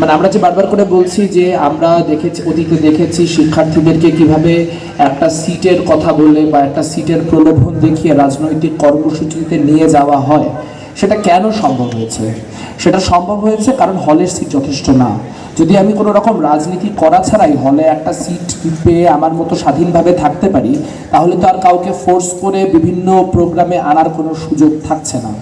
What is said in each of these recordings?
মানে আমরা যে বারবার করে বলছি যে আমরা দেখেছি, অতীতে দেখেছি শিক্ষার্থীদেরকে কিভাবে একটা সিটের কথা বলে বা একটা সিটের প্রলোভন দেখিয়ে রাজনৈতিক কর্মসূচিতে নিয়ে যাওয়া হয়। সেটা কেন সম্ভব হয়েছে? সেটা সম্ভব হয়েছে কারণ হলের সিট যথেষ্ট না। যদি আমি কোনো রকম রাজনীতি করা ছাড়াই হলে একটা সিট পেয়ে আমার মতো স্বাধীনভাবে থাকতে পারি, তাহলে তো আর কাউকে ফোর্স করে বিভিন্ন প্রোগ্রামে আনার কোনো সুযোগ থাকছে না।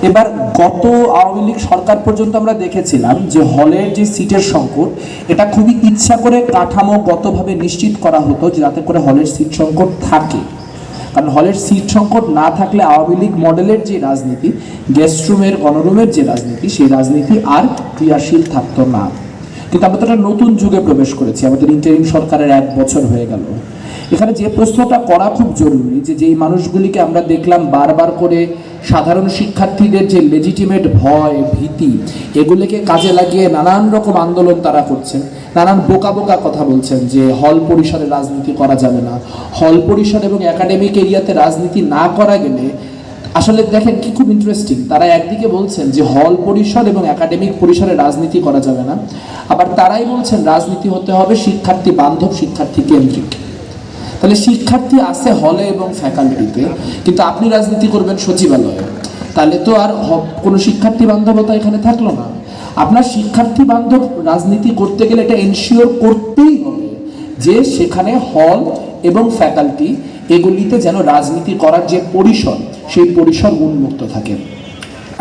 এবার গত আওয়ামী লীগ সরকার পর্যন্ত আমরা দেখেছিলাম যে হলের যে সিটের সংকট, এটা খুবই ইচ্ছা করে কাঠামোগতভাবে নিশ্চিত করা হতো যাতে করে হলের সিট সংকট থাকে। কারণ হলের সিট সংকট না থাকলে আওয়ামী লীগ মডেলের যে রাজনীতি, গেস্ট রুমের গণরুমের যে রাজনীতি, সেই রাজনীতি আর ক্রিয়াশীল থাকতো না। কিন্তু আমরা তো একটা নতুন যুগে প্রবেশ করেছি, আমাদের ইন্টারিম সরকারের 1 বছর হয়ে গেল। এখানে যে প্রশ্নটা করা খুব জরুরি যে যেই মানুষগুলিকে আমরা দেখলাম বারবার করে সাধারণ শিক্ষার্থীদের যে লেজিটিমেট ভয় ভীতি, এগুলিকে কাজে লাগিয়ে নানান রকম আন্দোলন তারা করছেন, নানান বোকা বোকা কথা বলছেন যে হল পরিসরে রাজনীতি করা যাবে না, হল পরিসর এবং একাডেমিক এরিয়াতে রাজনীতি না করা গেলে আসলে দেখেন কি খুব ইন্টারেস্টিং, তারা একদিকে বলছেন যে হল পরিসর এবং একাডেমিক পরিসরে রাজনীতি করা যাবে না, আবার তারাই বলছেন রাজনীতি হতে হবে শিক্ষার্থী বান্ধব, শিক্ষার্থী কেন্দ্রিক। তাহলে শিক্ষার্থী আছে হলে এবং ফ্যাকাল্টিতে, কিন্তু আপনি রাজনীতি করবেন সচিবালয়ে, তাহলে তো আর কোনো শিক্ষার্থী বান্ধবতা এখানে থাকলো না। আপনার শিক্ষার্থী বান্ধব রাজনীতি করতে গেলে এটা এনশিওর করতেই হবে যে সেখানে হল এবং ফ্যাকাল্টি এগুলিতে যেন রাজনীতি করার যে পরিসর, সেই পরিসর উন্মুক্ত থাকে।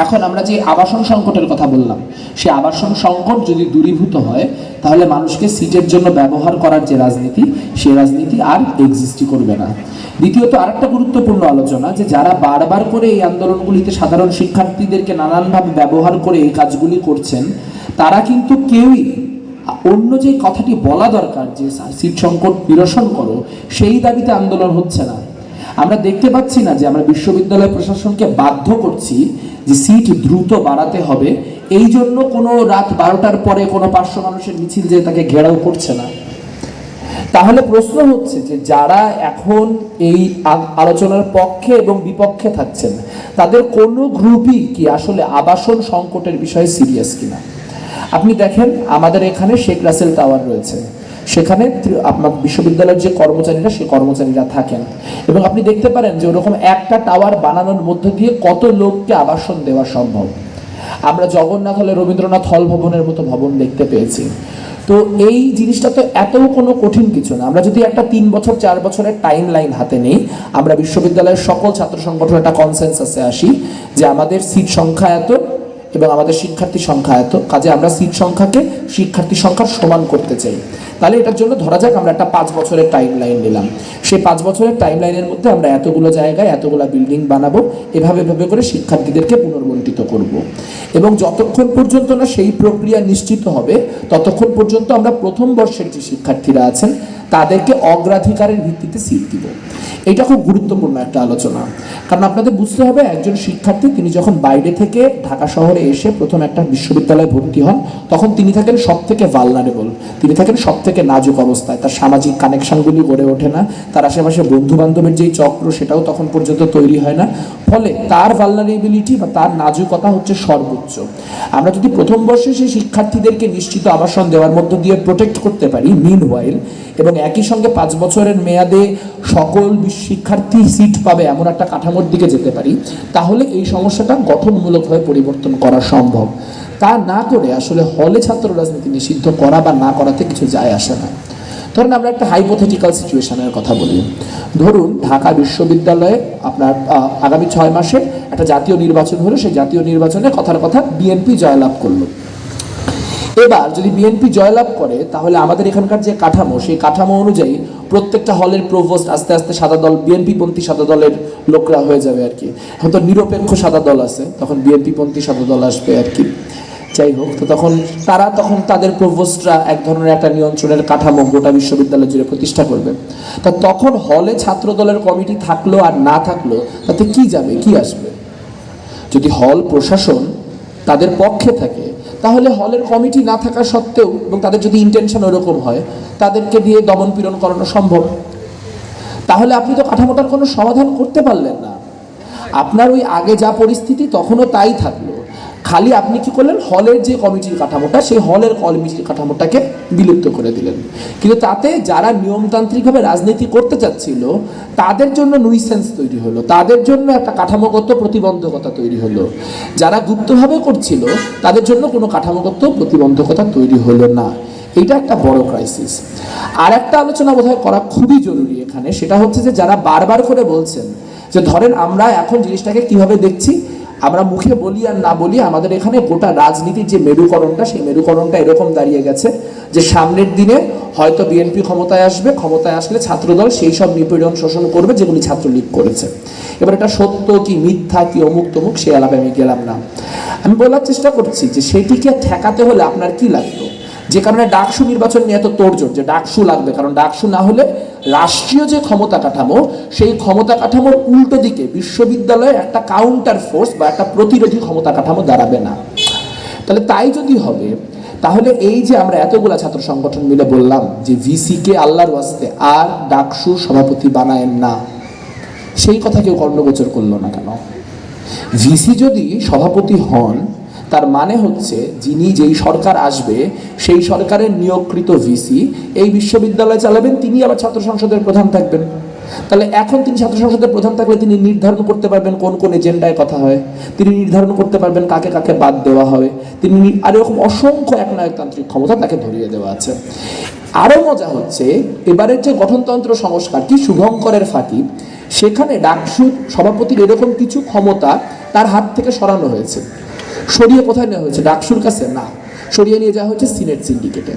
এখন আমরা যে আবাসন সংকটের কথা বললাম, সে আবাসন সংকট যদি দূরীভূত হয়, তাহলে মানুষকে সিটের জন্য ব্যবহার করার যে রাজনীতি, সেই রাজনীতি আর এক্সিস্টই করবে না। দ্বিতীয়ত আরেকটা গুরুত্বপূর্ণ আলোচনা যে যারা বারবার করে এই আন্দোলনগুলিতে সাধারণ শিক্ষার্থীদেরকে নানানভাবে ব্যবহার করে এই কাজগুলি করছেন, তারা কিন্তু কেউই অন্য যে কথাটি বলা দরকার যে সিট সংকট নিরসন করো, সেই দাবিতে আন্দোলন হচ্ছে না। আমরা দেখতে পাচ্ছি না যে আমরা বিশ্ববিদ্যালয় প্রশাসনকে বাধ্য করছি যে সিট দ্রুত বাড়াতে হবে, এই জন্য কোনো রাত 12টার পরে কোনো 500 মানুষের মিছিল যে তাকে ঘেরাও করছে না। তাহলে প্রশ্ন হচ্ছে যে যারা এখন এই আলোচনার পক্ষে এবং বিপক্ষে থাকছেন, তাদের কোনো গ্রুপই কি আসলে আবাসন সংকটের বিষয়ে সিরিয়াস কিনা? আপনি দেখেন আমাদের এখানে শেখ রাসেল টাওয়ার রয়েছে, সেখানে আপনার বিশ্ববিদ্যালয়ের যে কর্মচারীরা, সেই কর্মচারীরা থাকেন, এবং আপনি দেখতে পারেন যে ওরকম একটা টাওয়ার বানানোর মধ্য দিয়ে কত লোককে আবাসন দেওয়া সম্ভব। আমরা জগন্নাথ হলে রবীন্দ্রনাথ হল ভবনের মতো ভবন দেখতে পেয়েছি। তো এই জিনিসটা তো এত কোনো কঠিন কিছু না। আমরা যদি একটা 3 বছর 4 বছরের টাইম লাইন হাতে নেই, আমরা বিশ্ববিদ্যালয়ের সকল ছাত্র সংগঠন একটা কনসেনসাসে আসি যে আমাদের সিট সংখ্যা এত এবং আমাদের শিক্ষার্থী সংখ্যা এত, কাজে আমরা সিট সংখ্যাকে শিক্ষার্থী সংখ্যার সমান করতে চাই। তাহলে এটার জন্য ধরা যাক আমরা একটা 5 বছরের টাইম লাইন নিলাম, সেই 5 বছরের টাইম লাইনের মধ্যে আমরা এতগুলো জায়গায় এতগুলো বিল্ডিং বানাবো, এভাবে করে শিক্ষার্থীদেরকে পুনর্বণ্টিত করব। এবং যতক্ষণ পর্যন্ত না সেই প্রক্রিয়া নিশ্চিত হবে, ততক্ষণ পর্যন্ত আমরা প্রথম বর্ষের যে শিক্ষার্থীরা আছেন তাদেরকে অগ্রাধিকারের ভিত্তিতে সিট দিব। এটা খুব গুরুত্বপূর্ণ একটা আলোচনা, কারণ আপনাদের বুঝতে হবে একজন শিক্ষার্থী তিনি যখন বাইরে থেকে ঢাকা শহরে এসে প্রথম একটা বিশ্ববিদ্যালয়ে ভর্তি হন, তখন তিনি থাকেন সব থেকে ভালনারেবল, তিনি থাকেন সব থেকে নাজুক অবস্থায়, তার সামাজিক কানেকশনগুলি গড়ে ওঠে না, তার আশেপাশে বন্ধু বান্ধবের যেই চক্র সেটাও তখন পর্যন্ত তৈরি হয় না, ফলে তার ভালনারেবিলিটি বা তার নাজুকতা হচ্ছে সর্বোচ্চ। আমরা যদি প্রথম বর্ষে সেই শিক্ষার্থীদেরকে নিশ্চিত আবাসন দেওয়ার মধ্য দিয়ে প্রোটেক্ট করতে পারি মিনওয়াইল, এবং একই সঙ্গে 5 বছরের মেয়াদে সকল শিক্ষার্থী সিট পাবে এমন একটা কাঠামোর দিকে যেতে পারি, তাহলে এই সমস্যাটা গঠনমূলকভাবে পরিবর্তন করা সম্ভব। তা না করে আসলে হলে ছাত্র রাজনীতি নিষিদ্ধ করা বা না করাতে কিছু যায় আসে না। ধরুন আমরা একটা হাইপোথেটিক্যাল সিচুয়েশনের কথা বলি। ধরুন ঢাকা বিশ্ববিদ্যালয়ে আপনার আগামী 6 মাসে একটা জাতীয় নির্বাচন হলো, সেই জাতীয় নির্বাচনে কথার কথা বিএনপি জয়লাভ করলো। এবার যদি বিএনপি জয়লাভ করে, তাহলে আমাদের এখানকার যে কাঠামো, সেই কাঠামো অনুযায়ী প্রত্যেকটা হলের প্রভোস্ট আস্তে আস্তে সাদা দল, বিএনপি পন্থী সাদা দলের লোকরা হয়ে যাবে আর কি। হয়তো নিরপেক্ষ সাদা দল আছে, তখন বিএনপি পন্থী সাদা দল আসবে আর কি। যাই হোক, তো তখন তাদের প্রভোস্টরা এক ধরনের একটা নিয়ন্ত্রণের কাঠামো গোটা বিশ্ববিদ্যালয় জুড়ে প্রতিষ্ঠা করবে। তা তখন হলে ছাত্র দলের কমিটি থাকলো আর না থাকলো তাতে কি যাবে, কি আসবে? যদি হল প্রশাসন তাদের পক্ষে থাকে, তাহলে হলের কমিটি না থাকা সত্ত্বেও এবং তাদের যদি ইন্টেনশন ওরকম হয়, তাদেরকে দিয়ে দমন পীড়ন করানো সম্ভব। তাহলে আপনি তো কাঠামোটার কোনো সমাধান করতে পারলেন না। আপনার ওই আগে যা পরিস্থিতি তখনও তাই থাকলো, খালি আপনি কি করলেন, হলের যে কমিটির কাঠামোটা, সেই হলের কমিটির কাঠামোটাকে বিলুপ্ত করে দিলেন। কিন্তু তাতে যারা নিয়মতান্ত্রিকভাবে রাজনীতি করতে চাচ্ছিল তাদের জন্য নুইসেন্স তৈরি হলো, তাদের জন্য একটা কাঠামোগত প্রতিবন্ধকতা তৈরি হলো। যারা গুপ্তভাবে করছিল তাদের জন্য কোনো কাঠামোগত প্রতিবন্ধকতা তৈরি হলো না। এটা একটা বড় ক্রাইসিস। আর একটা আলোচনা বোধহয় করা খুবই জরুরি এখানে, সেটা হচ্ছে যে যারা বারবার করে বলছেন যে ধরেন আমরা এখন জিনিসটাকে কিভাবে দেখছি, আমরা মুখে বলি আর না বলি, আমাদের এখানে গোটা রাজনীতির যে মেরুকরণটা, সেই মেরুকরণটা এরকম দাঁড়িয়ে গেছে যে সামনের দিনে হয়তো বিএনপি ক্ষমতায় আসবে, ক্ষমতায় আসলে ছাত্রদল সেই সব নিপীড়ন শোষণ করবে যেগুলি ছাত্রলীগ করেছে। এবার এটা সত্য কি মিথ্যা কি অমুক তমুক সে আলাপে আমি গেলাম না। আমি বলার চেষ্টা করছি যে সেটিকে ঠেকাতে হলে আপনার কি লাগতো, যে কারণে ডাকসু নির্বাচন নিয়ে এত তোড়জোড় যে ডাকসু লাগবে, কারণ ডাকসু না হলে রাষ্ট্রীয় যে ক্ষমতা কাঠামো, সেই ক্ষমতা কাঠামোর উল্টো দিকে বিশ্ববিদ্যালয়ে একটা কাউন্টার ফোর্স বা একটা প্রতিরোধী ক্ষমতা কাঠামো দাঁড়াবে না। তাহলে তাই যদি হবে, তাহলে এই যে আমরা এতগুলা ছাত্র সংগঠন মিলে বললাম যে ভিসিকে আল্লাহর ওয়াস্তে আর ডাকসু সভাপতি বানায়েন না, সেই কথা কেউ কর্ণগোচর করলো না কেন? ভিসি যদি সভাপতি হন, তার মানে হচ্ছে যিনি যেই সরকার আসবে সেই সরকারের নিয়োগকৃত ভিসি এই বিশ্ববিদ্যালয় চালাবেন, তিনি আবার ছাত্র সংসদের প্রধান থাকবেন। তাহলে এখন তিনি ছাত্র সংসদের প্রধান থাকলে তিনি নির্ধারণ করতে পারবেন কোন কোন এজেন্ডায় কথা হয়, তিনি নির্ধারণ করতে পারবেন কাকে কাকে বাদ দেওয়া হবে, তিনি আর এরকম অসংখ্য একনায়কতান্ত্রিক ক্ষমতা তাকে ধরিয়ে দেওয়া আছে। আরও মজা হচ্ছে এবারের যে গঠনতন্ত্র সংস্কার কি শুভঙ্করের ফাঁকি, সেখানে ডাকসু সভাপতির এরকম কিছু ক্ষমতা তার হাত থেকে সরানো হয়েছে। সরিয়ে কোথায় নেওয়া হয়েছে? ডাকসুর কাছে না, সরিয়ে নিয়ে যাওয়া হয়েছে সিনেট সিন্ডিকেটে।